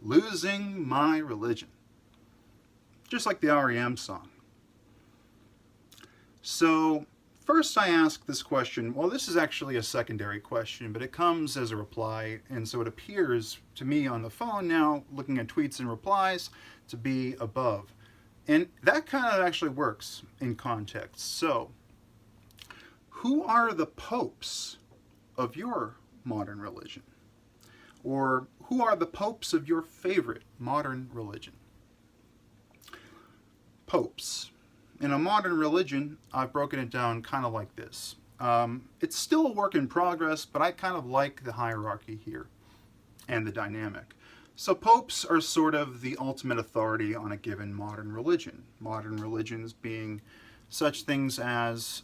Losing My Religion. Just like the REM song. So, first I ask this question. Well, this is actually a secondary question, but it comes as a reply, and so it appears to me on the phone now, looking at tweets and replies, to be above. And that kind of actually works in context. So, who are the popes of your modern religion? Or who are the popes of your favorite modern religion? Popes. In a modern religion, I've broken it down kind of like this. It's still a work in progress, but I kind of like the hierarchy here and the dynamic. So popes are sort of the ultimate authority on a given modern religion. Modern religions being such things as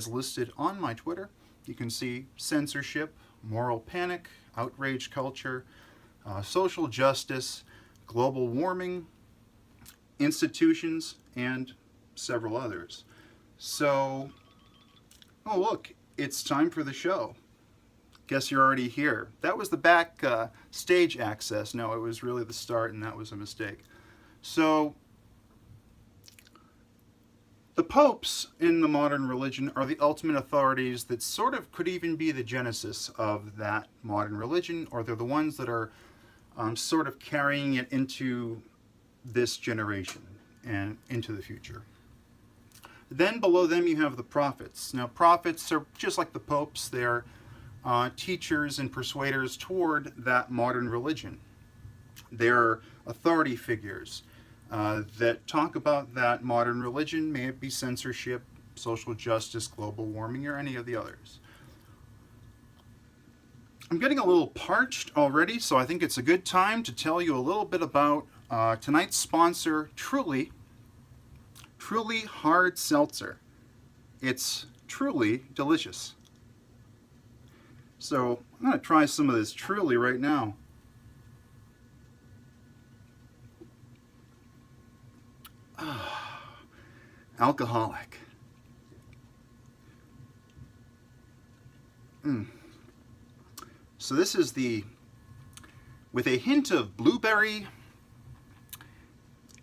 listed on my Twitter. You can see censorship, moral panic, outrage culture, social justice, global warming, institutions, and several others. So, oh look, it's time for the show. Guess you're already here. That was the back stage access. No, it was really the start, and that was a mistake. So, the popes in the modern religion are the ultimate authorities that sort of could even be the genesis of that modern religion, or they're the ones that are sort of carrying it into this generation and into the future. Then below them you have the prophets. Now prophets are just like the popes. They're teachers and persuaders toward that modern religion. They're authority figures that talk about that modern religion, may it be censorship, social justice, global warming, or any of the others. I'm getting a little parched already, so I think it's a good time to tell you a little bit about tonight's sponsor, Truly Hard Seltzer. It's truly delicious. So I'm going to try some of this Truly right now. Alcoholic. So this is with a hint of blueberry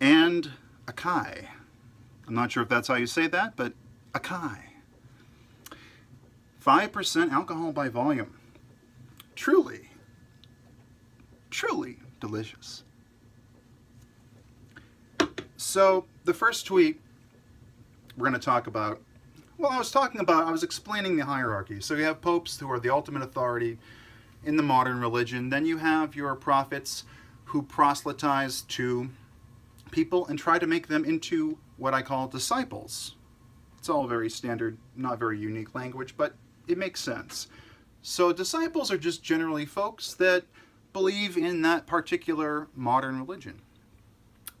and acai. I'm not sure if that's how you say that, but acai. 5% alcohol by volume. Truly delicious. So the first tweet we're going to talk about, well, I was explaining the hierarchy. So you have popes who are the ultimate authority in the modern religion. Then you have your prophets who proselytize to people and try to make them into what I call disciples. It's all very standard, not very unique language, but it makes sense. So disciples are just generally folks that believe in that particular modern religion.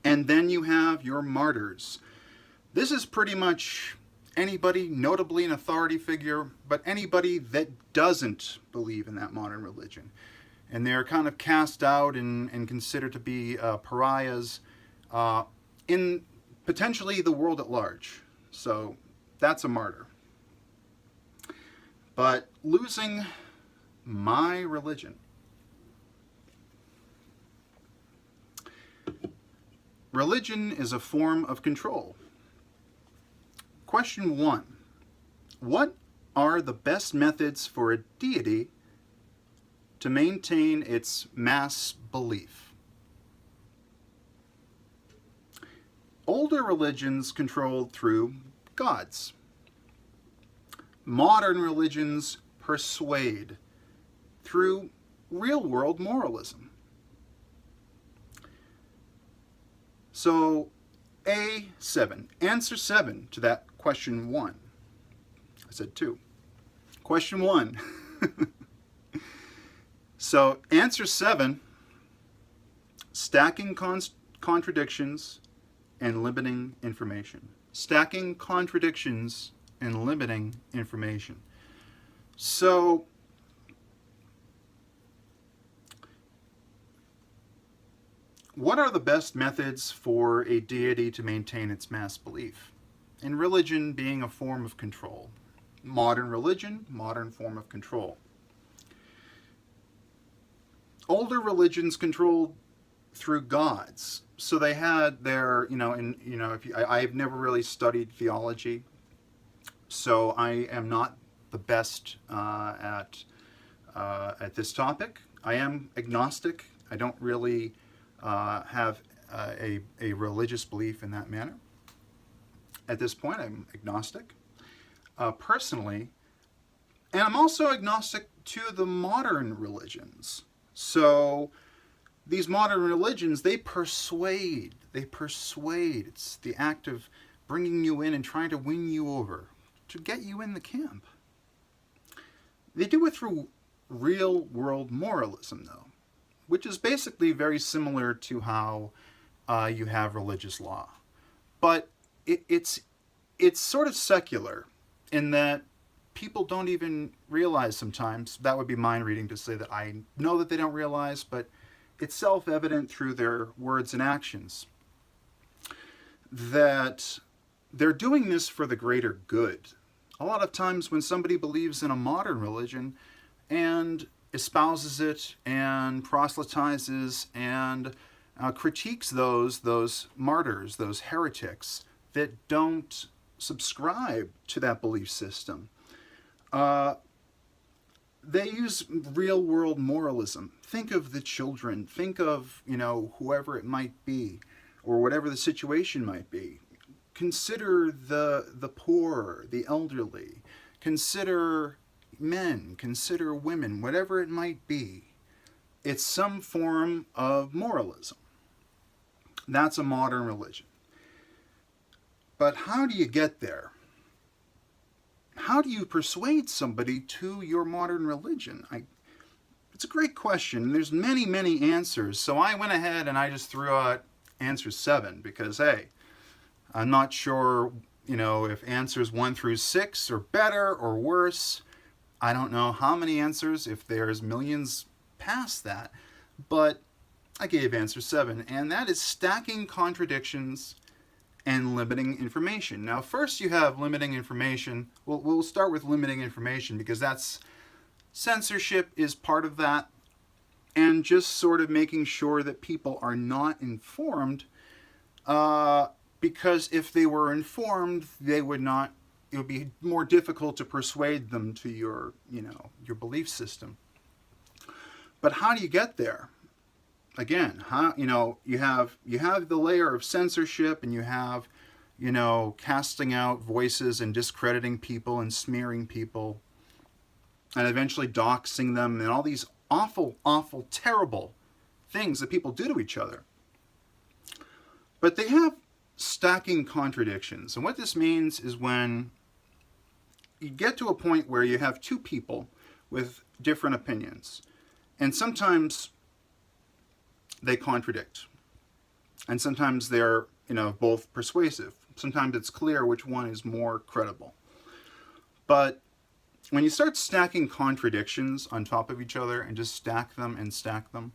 And then you have your martyrs. This is pretty much anybody, notably an authority figure, but anybody that doesn't believe in that modern religion. And they're kind of cast out and considered to be pariahs in potentially the world at large. So that's a martyr. But losing my religion. Religion is a form of control. Question 1. What are the best methods for a deity to maintain its mass belief? Older religions controlled through gods. Modern religions persuade through real-world moralism. So, A7. Answer 7 to that question 1. I said 2. Question 1. So, answer 7, stacking contradictions and limiting information. Stacking contradictions and limiting information. So, what are the best methods for a deity to maintain its mass belief? And religion being a form of control. Modern religion, modern form of control. Older religions controlled through gods. So they had their, I've never really studied theology, so I am not the best at this topic. I am agnostic. I don't really have a religious belief in that manner. At this point, I'm agnostic personally, and I'm also agnostic to the modern religions. So these modern religions, they persuade. It's the act of bringing you in and trying to win you over, to get you in the camp. They do it through real world moralism, though, which is basically very similar to how you have religious law. But it's sort of secular in that people don't even realize sometimes. That would be mind reading to say that I know that they don't realize, but it's self-evident through their words and actions that they're doing this for the greater good. A lot of times when somebody believes in a modern religion and espouses it and proselytizes and critiques those martyrs, those heretics that don't subscribe to that belief system, they use real world moralism. Think of the children, think of, whoever it might be, or whatever the situation might be. Consider the poor, the elderly. Consider men, consider women, whatever it might be. It's some form of moralism. That's a modern religion. But how do you get there? How do you persuade somebody to your modern religion? It's a great question. There's many, many answers. So I went ahead and I just threw out answer 7 because, hey, I'm not sure, if answers 1 through 6 are better or worse. I don't know how many answers, if there's millions past that. But I gave answer 7, and that is stacking contradictions and limiting information. Now, first you have limiting information. We'll start with limiting information because censorship is part of that, and just sort of making sure that people are not informed, because if they were informed, it would be more difficult to persuade them to your belief system. But how do you get there? Again, you have the layer of censorship, and you have, casting out voices and discrediting people and smearing people and eventually doxing them and all these awful, awful, terrible things that people do to each other. But they have stacking contradictions. And what this means is when you get to a point where you have two people with different opinions, and sometimes they contradict, and sometimes they're both persuasive. Sometimes it's clear which one is more credible. But when you start stacking contradictions on top of each other and just stack them and stack them,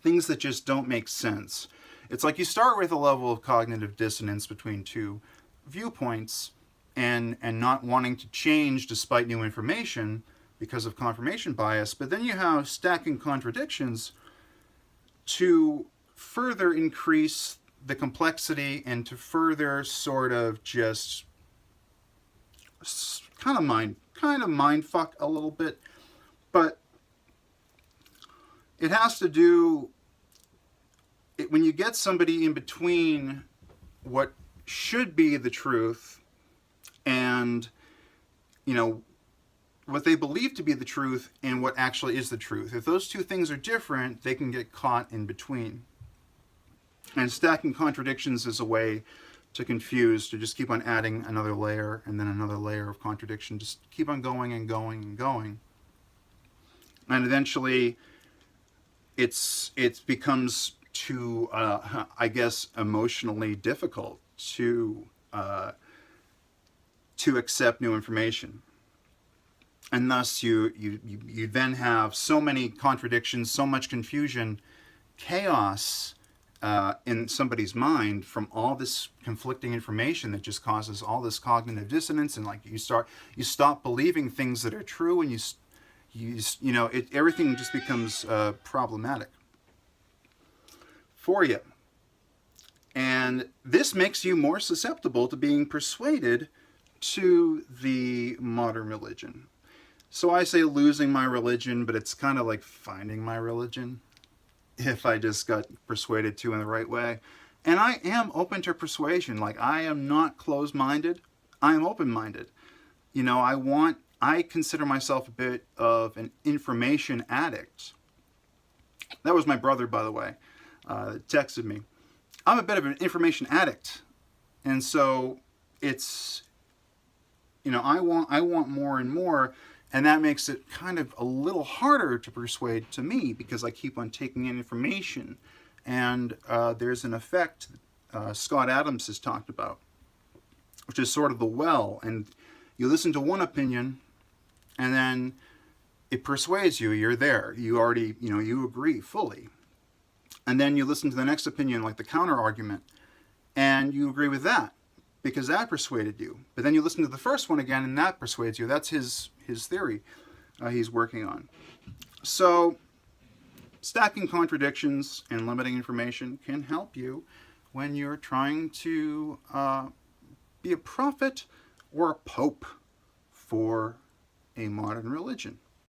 things that just don't make sense, it's like you start with a level of cognitive dissonance between two viewpoints and not wanting to change despite new information because of confirmation bias, but then you have stacking contradictions to further increase the complexity and to further sort of just kind of mind fuck a little bit. But it has to do, when you get somebody in between what should be the truth and what they believe to be the truth and what actually is the truth. If those two things are different, they can get caught in between. And stacking contradictions is a way to confuse, to just keep on adding another layer and then another layer of contradiction. Just keep on going and going and going. And eventually it becomes too, emotionally difficult to accept new information. And thus you then have so many contradictions, so much confusion, chaos in somebody's mind from all this conflicting information that just causes all this cognitive dissonance, and you stop believing things that are true, and everything just becomes problematic. for you. And this makes you more susceptible to being persuaded to the modern religion. So I say losing my religion, but it's kind of like finding my religion if I just got persuaded to in the right way. And I am open to persuasion. Like, I am not closed-minded. I am open-minded. You know, I consider myself a bit of an information addict. That was my brother, by the way, that texted me. I'm a bit of an information addict. And so it's, you know, I want more and more, and that makes it kind of a little harder to persuade to me because I keep on taking in information. And there's an effect Scott Adams has talked about, which is sort of the well. And you listen to one opinion, and then it persuades you. You're there. You already, you know, you agree fully. And then you listen to the next opinion, like the counter argument, and you agree with that because that persuaded you. But then you listen to the first one again, and that persuades you. That's his theory he's working on. So stacking contradictions and limiting information can help you when you're trying to be a prophet or a pope for a modern religion.